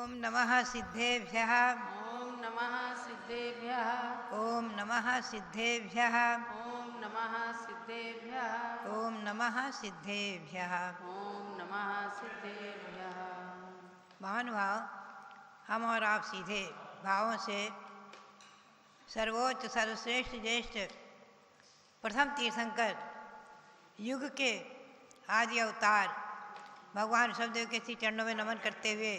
ओम नमः सिद्धेभ्यः। ओम नमः सिद्धेभ्यः। ओम नमः सिद्धेभ्यः। ओम नमः सिद्धेभ्यः। ओम नमः सिद्धेभ्यः। ओम नमः सिद्धेभ्यः। महानुभाव, हम और आप सीधे भावों से सर्वोच्च सर्वश्रेष्ठ ज्येष्ठ प्रथम तीर्थंकर युग के आदि अवतार भगवान ऋषभदेव के श्री चरणों में नमन करते हुए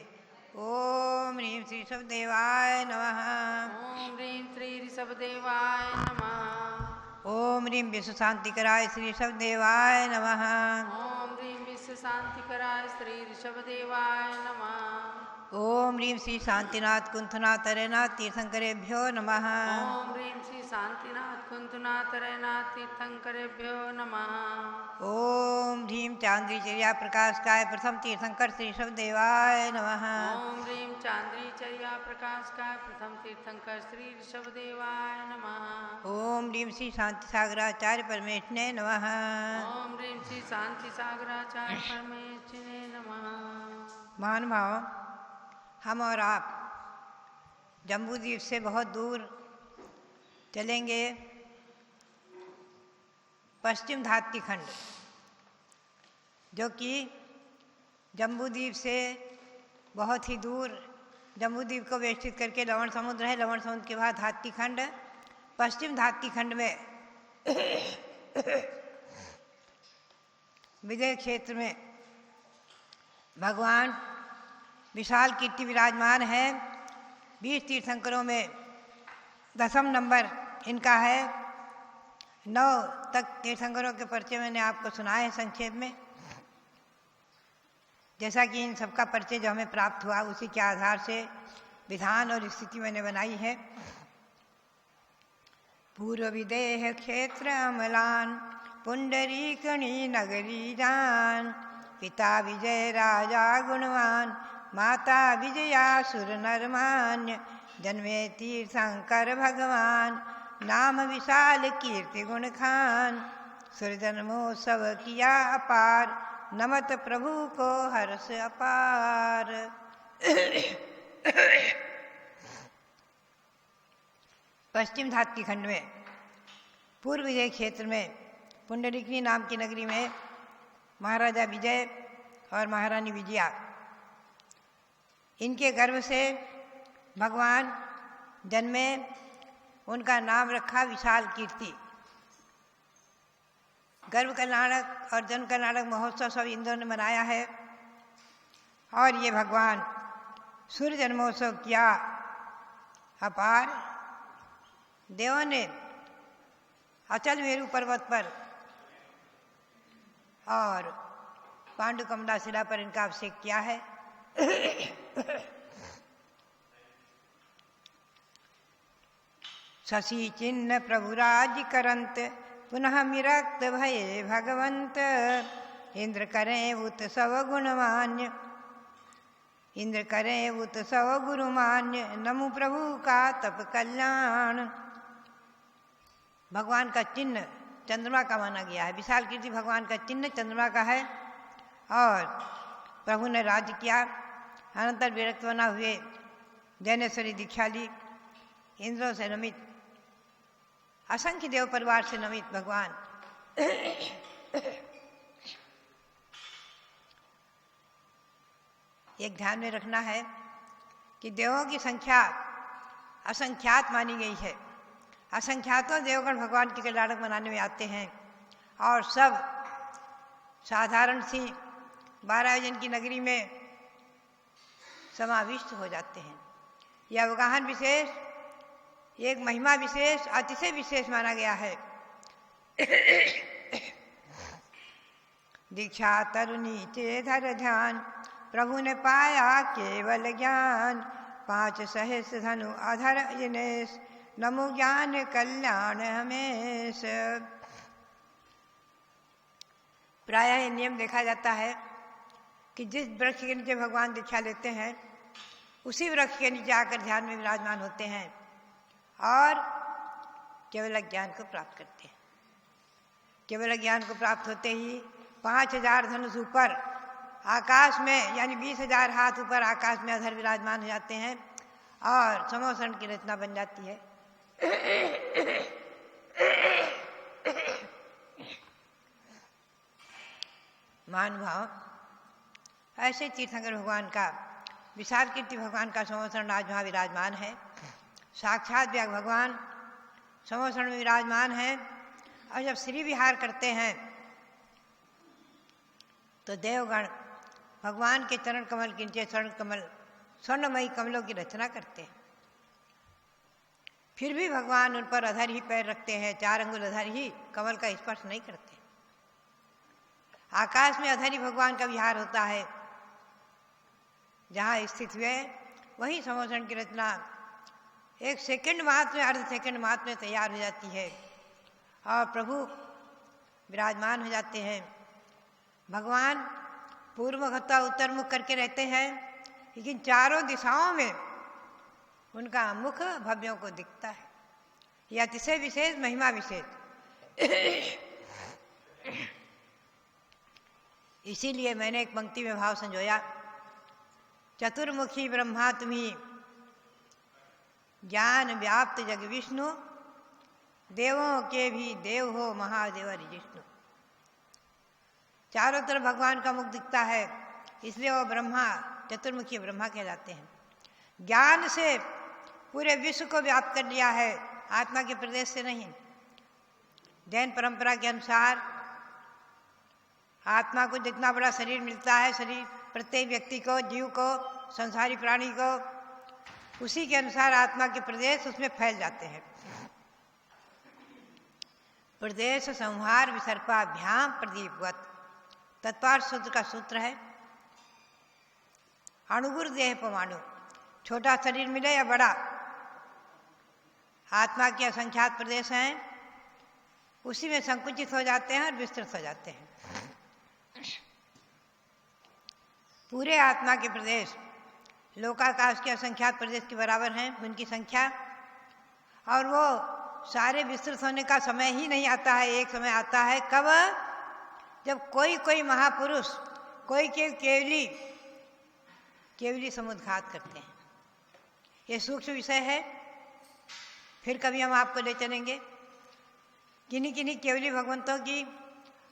ओम ह्रीं श्री ऋषभदेवाय नमः। ओम ह्रीं श्री ऋषभदेवाय नमः। ओम ह्रीं विश्व शांतिकराय श्री ऋषभदेवाय नमः। ओम ह्रीं विश्व शांतिकराय श्री ऋषभदेवाय नमः। ओम ह्रीं श्री शांतिनाथ कुंथनाथ अरेनाथ तीर्थंकरेभ्यो नमः। ओम ह्रीं श्री शांतिनाथ कुंतनाथ रैनाथ तीर्थंकरेभ्यो नमः। ओम ह्रीं चांद्रीचर्या प्रकाशकाय प्रथम तीर्थंकर श्री ऋषभदेवाय नमः। ओम ह्रीं चांद्रीचर्या प्रकाशकाय प्रथम तीर्थंकर श्री ऋषभदेवाय नमः। ओम ह्रीं श्री शांति सागराचार्य परमेष्ठिने नमः। ओम ह्रीं श्री शांति सागराचार्य परमेष्ठिने नमः। महानुभाव, हम और आप जम्बूद्वीप से बहुत दूर चलेंगे पश्चिम धात्ती खंड, जो कि जम्बूद्वीप से बहुत ही दूर, जम्बूद्वीप को वेष्टित करके लवण समुद्र है। लवण समुद्र के बाद धात्ती खंड, पश्चिम धात्ती खंड में विजय क्षेत्र में भगवान विशाल कीर्ति विराजमान है। 20 तीर्थंकरों में 10वां नंबर इनका है। 9 तक तीर्थंकरों के परिचय मैंने आपको सुनाए हैं संक्षेप में। जैसा कि इन सबका परिचय जो हमें प्राप्त हुआ, उसी के आधार से विधान और स्थिति मैंने बनाई है। पूर्व विदेह क्षेत्र अमलान पुंडरीकणी नगरी जान, पिता विजय राजा गुणवान, माता विजया सुर नरमान्य, जन्मे तीर्थंकर भगवान, नाम विशाल कीर्ति गुण खान, सुर जन्मोत्सव किया अपार, नमत प्रभु को हर्ष अपार। पश्चिम धात्ती खंड में पूर्व विजय क्षेत्र में पुंडरीकनी नाम की नगरी में महाराजा विजय और महारानी विजया, इनके गर्भ से भगवान जन्मे। उनका नाम रखा विशाल कीर्ति। गर्भ कर्नाटक और जन्म कर्नाटक महोत्सव सब इंद्रों ने मनाया है। और ये भगवान सूर्य जन्मोत्सव किया अपार। देवों ने अचल मेरु पर्वत पर और पांडु कमला शिला पर इनका अभिषेक किया है। शशि चिन्ह प्रभुराज करंत, पुनः मिरक्त भये भगवंत, इंद्र करें उत्सव गुणमान्य, इंद्र करें उत्सव गुरुमान्य, नमो प्रभु का तप कल्याण। भगवान का चिन्ह चंद्रमा का माना गया है। विशाल कीर्ति भगवान का चिन्ह चंद्रमा का है। और प्रभु ने राज्य किया। अनंतर विरक्त बना हुए जैनेश्वरी दीक्षा ली। इंद्रों से नमित, असंख्य देव परिवार से नमित भगवान एक ध्यान में रखना है कि देवों की संख्या असंख्यात मानी गई है। असंख्यातों देवगण भगवान की कल्याणक मनाने में आते हैं और सब साधारण सी 12 योजन की नगरी में समाविष्ट हो जाते हैं। यह अवगाहन विशेष, एक महिमा विशेष, अतिशय विशेष माना गया है। दीक्षा तरु नीचे धर ध्यान, प्रभु ने पाया केवल ज्ञान, 5 सहस्र धनु अधर जिनेश, नमो ज्ञान कल्याण हमेश। प्रायः ये नियम देखा जाता है कि जिस वृक्ष के नीचे भगवान दीक्षा लेते हैं, उसी वृक्ष के नीचे आकर ध्यान में विराजमान होते हैं और केवल ज्ञान को प्राप्त करते हैं। केवल ज्ञान को प्राप्त होते ही 5000 धनुष ऊपर आकाश में यानी 20,000 हाथ ऊपर आकाश में अधर विराजमान हो जाते हैं और समोसरण की रचना बन जाती है। महानुभाव, ऐसे तीर्थंकर भगवान का, विशाल कीर्ति भगवान का समोसरण आज वहाँ विराजमान है। साक्षात व्याग भगवान समोसरण में विराजमान है। और जब श्री विहार करते हैं तो देवगण भगवान के चरण कमल के नीचे स्वर्णमयी कमलों की रचना करते हैं। फिर भी भगवान उन पर अधर ही पैर रखते हैं, 4 अंगुल अधर ही, कमल का स्पर्श नहीं करते। आकाश में अधर ही भगवान का विहार होता है। जहाँ स्थित हुए वही समोसरण की रचना 1 सेकंड मात्र में, अर्ध सेकंड मात्र में तैयार हो जाती है और प्रभु विराजमान हो जाते हैं। भगवान पूर्व मुख अथवा उत्तर मुख करके रहते हैं, लेकिन चारों दिशाओं में उनका मुख भव्यों को दिखता है। यह अतिशय विशेष महिमा विशेष। इसीलिए मैंने एक पंक्ति में भाव संजोया, चतुर्मुखी ब्रह्मा तुम्ही, ज्ञान व्याप्त जग विष्णु, देवों के भी देव हो महादेव जिष्णु। चारों तरफ भगवान का मुख दिखता है, इसलिए वो ब्रह्मा, चतुर्मुखी ब्रह्मा कहलाते हैं। ज्ञान से पूरे विश्व को व्याप्त कर लिया है, आत्मा के प्रदेश से नहीं। जैन परंपरा के अनुसार आत्मा को जितना बड़ा शरीर मिलता है, शरीर प्रत्येक व्यक्ति को, जीव को, संसारी प्राणी को, उसी के अनुसार आत्मा के प्रदेश उसमें फैल जाते हैं। प्रदेश संहार विसर्पाभ्याम प्रदीपवत, तत्पार सूत्र का सूत्र है। अणुगुर देह परमाणु, छोटा शरीर मिले या बड़ा, आत्मा के असंख्यात प्रदेश हैं, उसी में संकुचित हो जाते हैं और विस्तृत हो जाते हैं। पूरे आत्मा के प्रदेश लोकाकाश के असंख्यात प्रदेश के बराबर हैं, उनकी संख्या, और वो सारे विस्तृत होने का समय ही नहीं आता है। एक समय आता है कब, जब कोई महापुरुष, कोई केवली समुद्घात करते हैं। ये सूक्ष्म विषय है, फिर कभी हम आपको ले चलेंगे। किन्हीं केवली भगवंतों की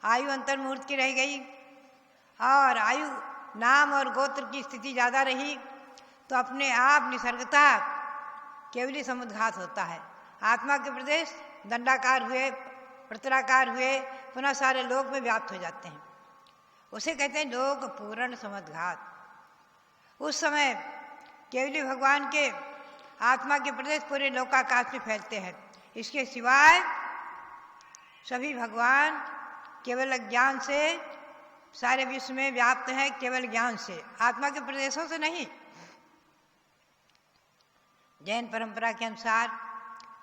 आयु अंतर मुहूर्त की रह गई और आयु नाम और गोत्र की स्थिति ज़्यादा रही तो अपने आप निसर्गता केवली समुद्घात होता है। आत्मा के प्रदेश दंडाकार हुए, वृत्ताकार हुए, पुनः सारे लोक में व्याप्त हो जाते हैं। उसे कहते हैं लोक पूर्ण समुद्घात। उस समय केवली भगवान के आत्मा के प्रदेश पूरे लोकाकाश में फैलते हैं। इसके सिवाय सभी भगवान केवल ज्ञान से सारे विश्व में व्याप्त है, केवल ज्ञान से, आत्मा के प्रदेशों से नहीं। जैन परंपरा के अनुसार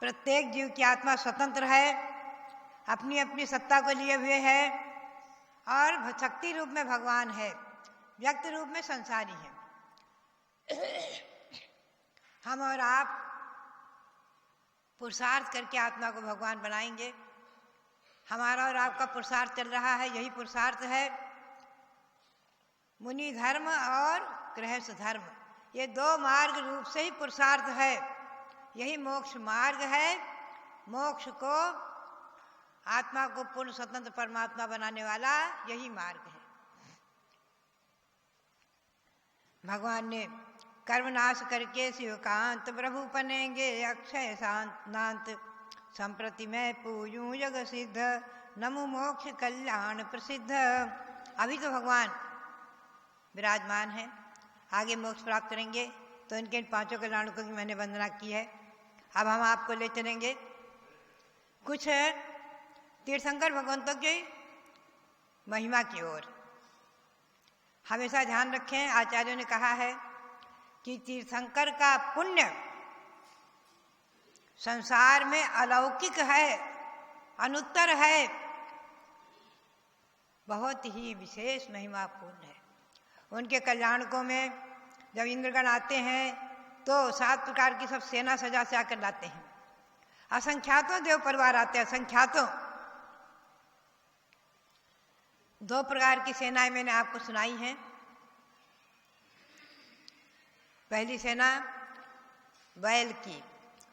प्रत्येक जीव की आत्मा स्वतंत्र है, अपनी अपनी सत्ता को लिए हुए है और शक्ति रूप में भगवान है, व्यक्त रूप में संसारी है। हम और आप पुरुषार्थ करके आत्मा को भगवान बनाएंगे। हमारा और आपका पुरुषार्थ चल रहा है, यही पुरुषार्थ है। मुनि धर्म और गृहस्थ धर्म, ये 2 मार्ग रूप से ही पुरुषार्थ है। यही मोक्ष मार्ग है। मोक्ष को, आत्मा को पूर्ण स्वतंत्र परमात्मा बनाने वाला यही मार्ग है। भगवान ने कर्मनाश करके शिवकांत प्रभु बनेंगे अक्षय शांत, संप्रति मैं पूजूं जग सिद्ध, नमो मोक्ष कल्याण प्रसिद्ध। अभी तो भगवान विराजमान है, आगे मोक्ष प्राप्त करेंगे तो इनके 5 कल्याणकों की मैंने वंदना की है। अब हम आपको ले चलेंगे कुछ तीर्थंकर भगवंतों की महिमा की ओर। हमेशा ध्यान रखें, आचार्यों ने कहा है कि तीर्थंकर का पुण्य संसार में अलौकिक है, अनुत्तर है, बहुत ही विशेष महिमापूर्ण है। उनके कल्याणकों में जब इंद्रगण आते हैं तो 7 प्रकार की सब सेना सजा से आकर लाते हैं। असंख्यातों देव परिवार आते हैं, असंख्यातों। 2 प्रकार की सेनाएं मैंने आपको सुनाई हैं। पहली सेना बैल की,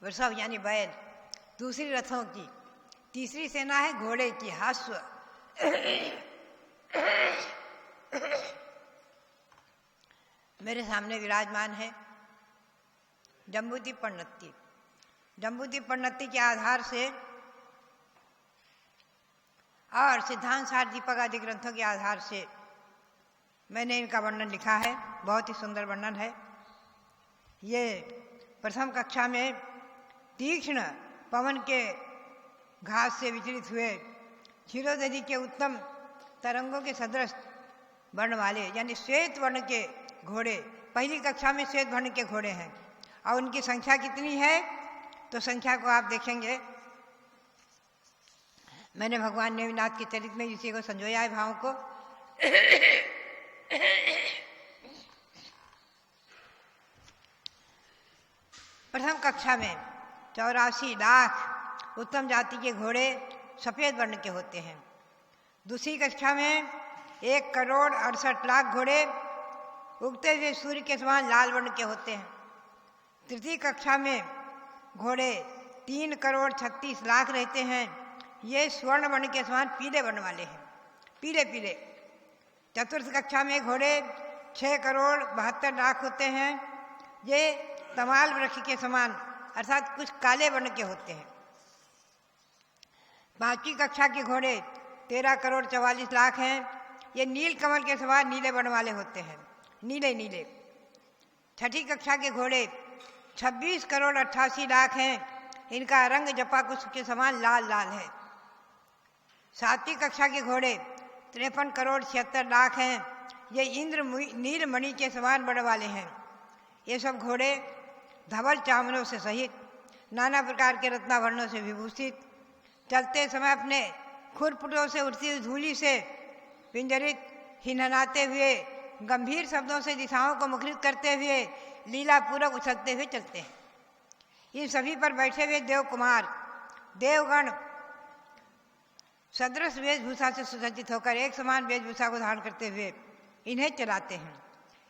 वृषभ यानी बैल, दूसरी रथों की, तीसरी सेना है घोड़े की, हाश्व। मेरे सामने विराजमान है जम्बूद्वीप प्रणति। जम्बूद्वीप प्रणति के आधार से और सिद्धांत सार दीपक आदि ग्रंथों के आधार से मैंने इनका वर्णन लिखा है। बहुत ही सुंदर वर्णन है। ये प्रथम कक्षा में तीक्ष्ण पवन के घास से विचलित हुए क्षीरोद नदी के उत्तम तरंगों के सदृश वर्ण वाले यानी श्वेत वर्ण के घोड़े, पहली कक्षा में श्वेत वर्ण के घोड़े हैं। और उनकी संख्या कितनी है तो संख्या को आप देखेंगे। मैंने भगवान नेमिनाथ के चरित्र में इसी को संजोया है भावों को। प्रथम कक्षा में 84 लाख उत्तम जाति के घोड़े सफेद वर्ण के होते हैं। दूसरी कक्षा में 1,68,00,000 घोड़े उगते हुए सूर्य के समान लाल वर्ण के होते हैं। तृतीय कक्षा में घोड़े 3,36,00,000 रहते हैं। ये स्वर्ण वर्ण के समान पीले वर्ण वाले हैं, पीले पीले। चतुर्थ कक्षा में घोड़े 6,72,00,000 होते हैं। ये तमाल वृक्ष के समान अर्थात कुछ काले वर्ण के होते हैं। पांचवी कक्षा के घोड़े 13,44,00,000 हैं। ये नील कमल के समान नीले वर्ण वाले होते हैं, नीले नीले। छठी कक्षा के घोड़े 26,88,00,000 हैं। इनका रंग जपा कुश के समान लाल लाल है। सातवीं कक्षा के घोड़े 53,76,00,000 हैं। ये इंद्र नीलमणि के समान वर्ण वाले हैं। ये सब घोड़े धवल चामरों से सहित नाना प्रकार के रत्नाभरणों से विभूषित, चलते समय अपने खुरपुटों से उठती हुई धूलि से पिंजरित, हिनहनाते हुए, गंभीर शब्दों से दिशाओं को मुखरित करते हुए लीला पूर्वक उछलते हुए चलते हैं। इन सभी पर बैठे हुए देव कुमार, देवगण सदृश वेशभूषा से सुसज्जित होकर एक समान वेशभूषा को धारण करते हुए इन्हें चलाते हैं।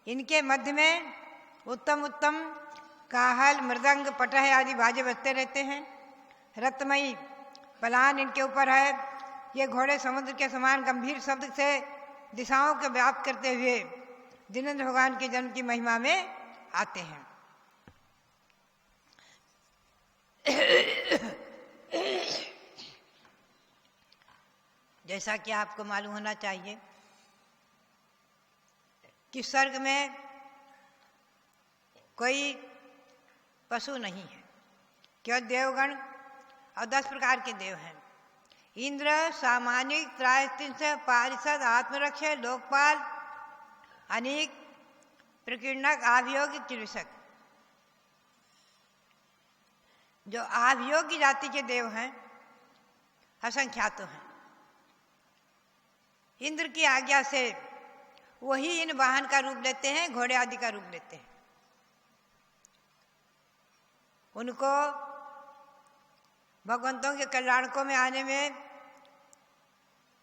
इनके मध्य में उत्तम उत्तम काहल, मृदंग, पटह आदि बाजे बजते रहते हैं। रत्नमयी पलान इनके ऊपर है। ये घोड़े समुद्र के समान गंभीर शब्द से दिशाओं को व्याप्त करते हुए जिनेंद्र भगवान के जन्म की महिमा में आते हैं। जैसा कि आपको मालूम होना चाहिए कि स्वर्ग में कोई पशु नहीं है, केवल देवगण और 10 प्रकार के देव हैं। इंद्र, सामानिक, त्रायस्तिंस, पारिषद, आत्मरक्ष, लोकपाल, अनेक, प्रकीर्णक, आभियोगी, चिकित्सक। जो आभियोगी जाति के देव हैं असंख्यात तो हैं। इंद्र की आज्ञा से वही इन वाहन का रूप लेते हैं, घोड़े आदि का रूप लेते हैं। उनको भगवंतों के कल्याणकों में आने में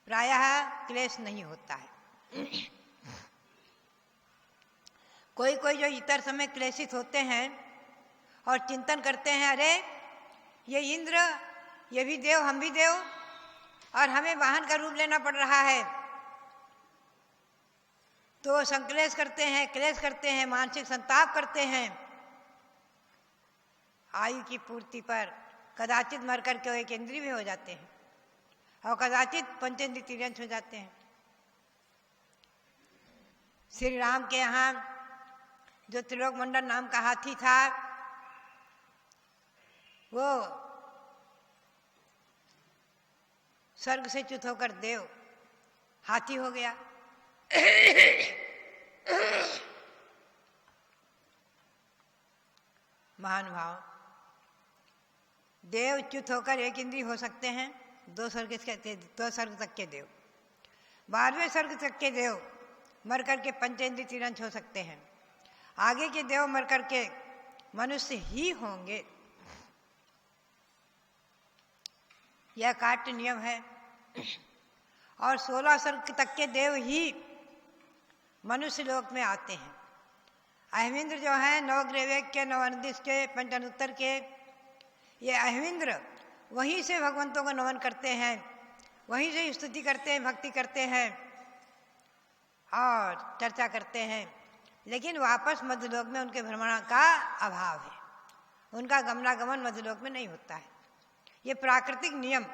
प्रायः क्लेश नहीं होता है। कोई कोई जो इतर समय क्लेशित होते हैं और चिंतन करते हैं, अरे ये इंद्र, ये भी देव, हम भी देव, और हमें वाहन का रूप लेना पड़ रहा है, तो संक्लेश करते हैं, क्लेश करते हैं, मानसिक संताप करते हैं। आयु की पूर्ति पर कदाचित मर करके वो एक इंद्रिय भी हो जाते हैं और कदाचित पंचेंद्रिय तिर्यंश हो जाते हैं। श्री राम के यहाँ जो त्रिलोक मंडल नाम का हाथी था, वो स्वर्ग से च्युत होकर देव हाथी हो गया। महानुभाव, देव च्युत होकर एक इंद्रिय हो सकते हैं, 2 स्वर्ग तक के देव, 12वें स्वर्ग तक के देव मर करके पंचेंद्रिय तिरंश हो सकते हैं। आगे के देव मर करके मनुष्य ही होंगे। यह काट्य नियम है। और 16 स्वर्ग तक के देव ही मनुष्य लोक में आते हैं। अहमिंद्र जो हैं 9 ग्रेवेक के, 9 अनदिश के, 5 अनुत्तर के, ये अहमिंद्र वहीं से भगवंतों को नमन करते हैं, वहीं से स्तुति करते हैं, भक्ति करते हैं और चर्चा करते हैं। लेकिन वापस मध्यलोक में उनके भ्रमण का अभाव है, उनका गमनागमन मध्यलोक में नहीं होता है। ये प्राकृतिक नियम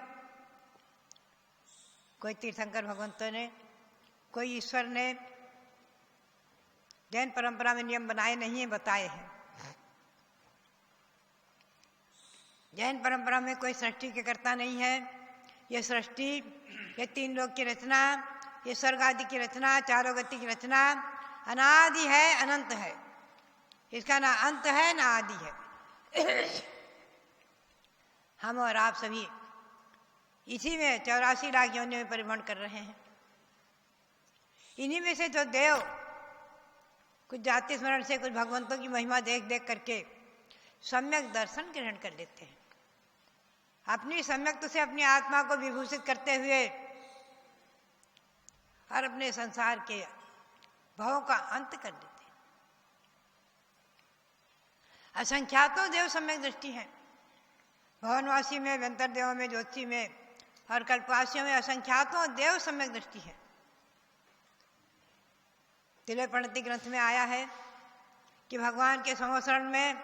कोई तीर्थंकर भगवंतों ने, कोई ईश्वर ने जैन परंपरा में नियम बनाए नहीं है, बताए हैं। जैन परंपरा में कोई सृष्टि के कर्ता नहीं है। ये सृष्टि, ये 3 लोक की रचना, ये स्वर्ग आदि की रचना, चारों गति की रचना अनादि है, अनंत है। इसका ना अंत है ना आदि है। हम और आप सभी इसी में 84 लाख योनियों में परिभ्रमण कर रहे हैं। इन्हीं में से जो देव कुछ जाति स्मरण से, कुछ भगवंतों की महिमा देख देख करके सम्यक दर्शन ग्रहण कर लेते हैं, अपनी सम्यक्त से अपनी आत्मा को विभूषित करते हुए और अपने संसार के भावों का अंत कर देते हैं। असंख्यातों देव सम्यक दृष्टि है। भवनवासी में, व्यंतर देवों में, ज्योतिषी में और कल्पवासियों में असंख्यातों देव सम्यक दृष्टि है। तिलक प्रणति ग्रंथ में आया है कि भगवान के समोसरण में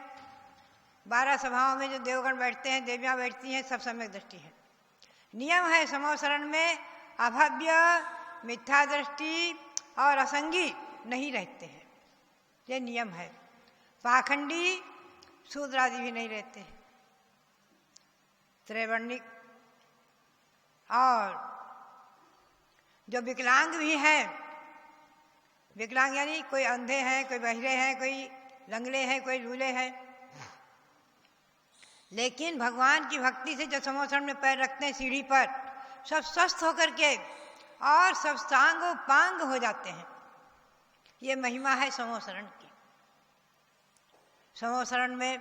12 सभाओं में जो देवगण बैठते हैं, देवियां बैठती हैं, सब सम्यक दृष्टि है। नियम है समोसरण में अभव्य, मिथ्या दृष्टि और असंगी नहीं रहते हैं, ये नियम है। पाखंडी, शूद्र आदि भी नहीं रहते हैं। त्रैवर्णिक और जो विकलांग भी हैं, विकलांग यानी कोई अंधे हैं, कोई बहिरे हैं, कोई लंगड़े हैं, कोई लूले हैं, लेकिन भगवान की भक्ति से जो समोसरण में पैर रखते हैं सीढ़ी पर, सब स्वस्थ होकर के और सब सांगो पांग हो जाते हैं। ये महिमा है समोसरण की। समोसरण में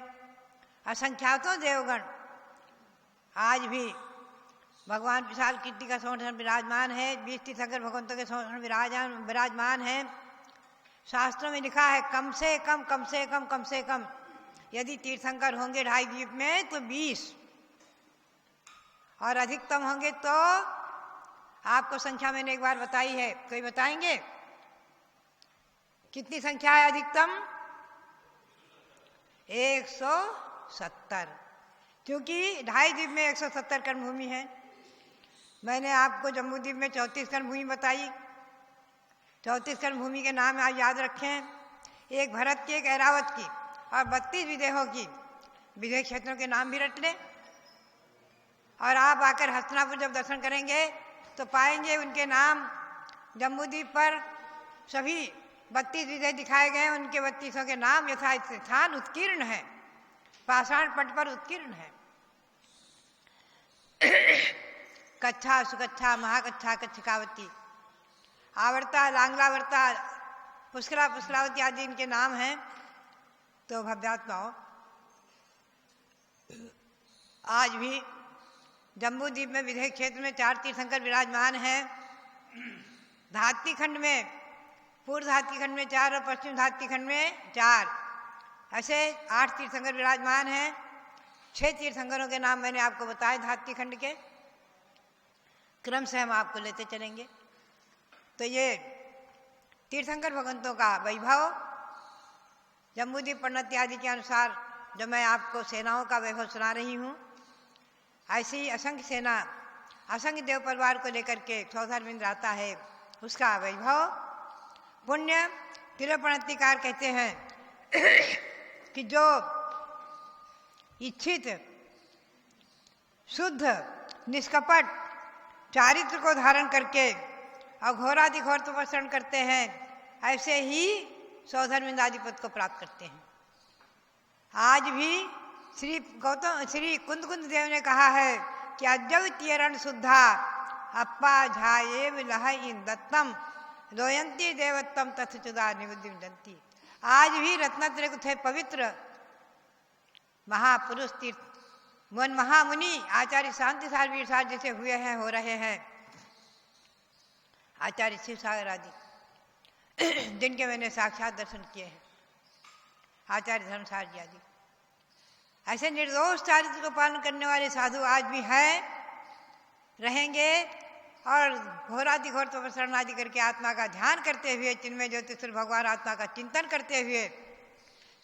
असंख्यातों देवगण आज भी भगवान विशाल कीर्ति का समोसरण विराजमान है। 20 तीर्थंकर भगवंतों के समोसरण विराजमान है। शास्त्रों में लिखा है कम से कम यदि तीर्थंकर होंगे 2.5 द्वीप में तो 20, और अधिकतम होंगे तो आपको संख्या मैंने एक बार बताई है, कोई बताएंगे कितनी संख्या है अधिकतम? 170, क्योंकि 2.5 द्वीप में 170 कर्मभूमि है। मैंने आपको जम्बू द्वीप में 34 कर्मभूमि बताई। 34 कर्मभूमि के नाम आप याद रखें, एक भरत की, एक ऐरावत की और 32 विदेहों की। विदेह क्षेत्रों के नाम भी रट लें। और आप आकर हस्तिनापुर जब दर्शन करेंगे तो पाएंगे उनके नाम जम्बू द्वीप पर सभी 32 विदेह दिखाए गए हैं। उनके 32 के नाम यथास्थान उत्कीर्ण है, पाषाण पट पर उत्कीर्ण है। कच्छा, सुकच्छा, महाकच्छा, कच्छकावती, आवर्ता, लांगलावर्ता, पुष्करा, पुष्करावती आदि इनके नाम हैं। तो भव्यात्माओं, आज भी जम्बू द्वीप में विदेह क्षेत्र में 4 तीर्थंकर विराजमान हैं। धात्री खंड में, पूर्व धात्री खंड में 4 और पश्चिम धात्री खंड में 4, ऐसे 8 तीर्थंकर विराजमान हैं। 6 तीर्थंकरों के नाम मैंने आपको बताए धात्री खंड के, क्रम से हम आपको लेते चलेंगे। तो ये तीर्थंकर भगवंतों का वैभव जम्बूद्वीप प्रणति आदि के अनुसार जो मैं आपको सेनाओं का वैभव सुना रही हूँ, ऐसे ही असंख्य सेना, असंख्य देव परिवार को लेकर के सौधर्मिंद्र आता है, उसका वैभव पुण्य तिरुप्रणतिकार कहते हैं कि जो इच्छित शुद्ध निष्कपट चारित्र को धारण करके और घोराधिघोर तपस्या करते हैं, ऐसे ही सौधर्मिंद आदि पद को प्राप्त करते हैं। आज भी श्री कुंद देव ने कहा है कि अद्वैतीयरण शुद्धा अप्पा झाये लह इन दत्तम लोयंती देवत्तम तथचुदा निवृत्ति जंती। आज भी रत्नत्रय थे पवित्र महापुरुष तीर्थ मन महामुनि आचार्य शांति सार वीर सार जैसे हुए हैं, हो रहे हैं, आचार्य शिव सागर आदि जिनके मैंने साक्षात दर्शन किए हैं। आचार्य धर्मसार जी आदि। ऐसे निर्दोष चारित्र को पालन करने वाले साधु आज भी हैं, रहेंगे, और घोरादि घोर तपस्या आदि करके आत्मा का ध्यान करते हुए, चिन्मय ज्योतिष भगवान आत्मा का चिंतन करते हुए,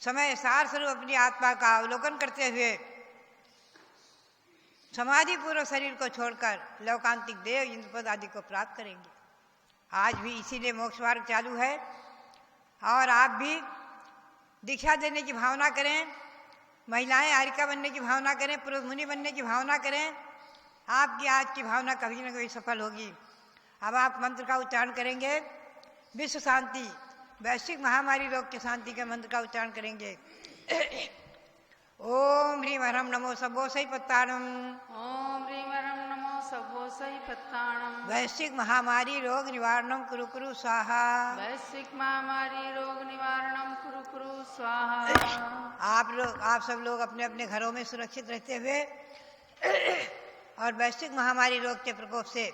समय सार स्वरूप अपनी आत्मा का अवलोकन करते हुए समाधि पूर्वक शरीर को छोड़कर लौकांतिक देव इंद्रपद आदि को प्राप्त करेंगे। आज भी इसीलिए मोक्ष मार्ग चालू है। और आप भी दीक्षा देने की भावना करें, महिलाएं आरिका बनने की भावना करें, पुरुष मुनि बनने की भावना करें। आपकी आज की भावना कभी न कभी सफल होगी। अब आप मंत्र का उच्चारण करेंगे, विश्व शांति, वैश्विक महामारी रोग की शांति के मंत्र का उच्चारण करेंगे। ओम ह्रीं हरम नमो सब्बोसै पत्ताणम। ओम ह्रीं हरं नमो सव्वोसै पत्ताणम। वैश्विक महामारी रोग निवारणम कुरु कुरु स्वाहा। वैश्विक महामारी रोग निवारणम कुरु कुरु स्वाहा। आप सब लोग अपने अपने घरों में सुरक्षित रहते हुए और वैश्विक महामारी रोग के प्रकोप से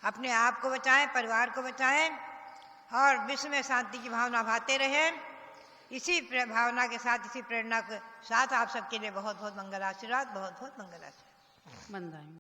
अपने आप को बचाएं, परिवार को बचाएं और विश्व में शांति की भावना भाते रहें। इसी भावना के साथ, इसी प्रेरणा के साथ आप सबके लिए बहुत बहुत मंगल आशीर्वाद, बहुत बहुत मंगल आशीर्वाद। बंदाई।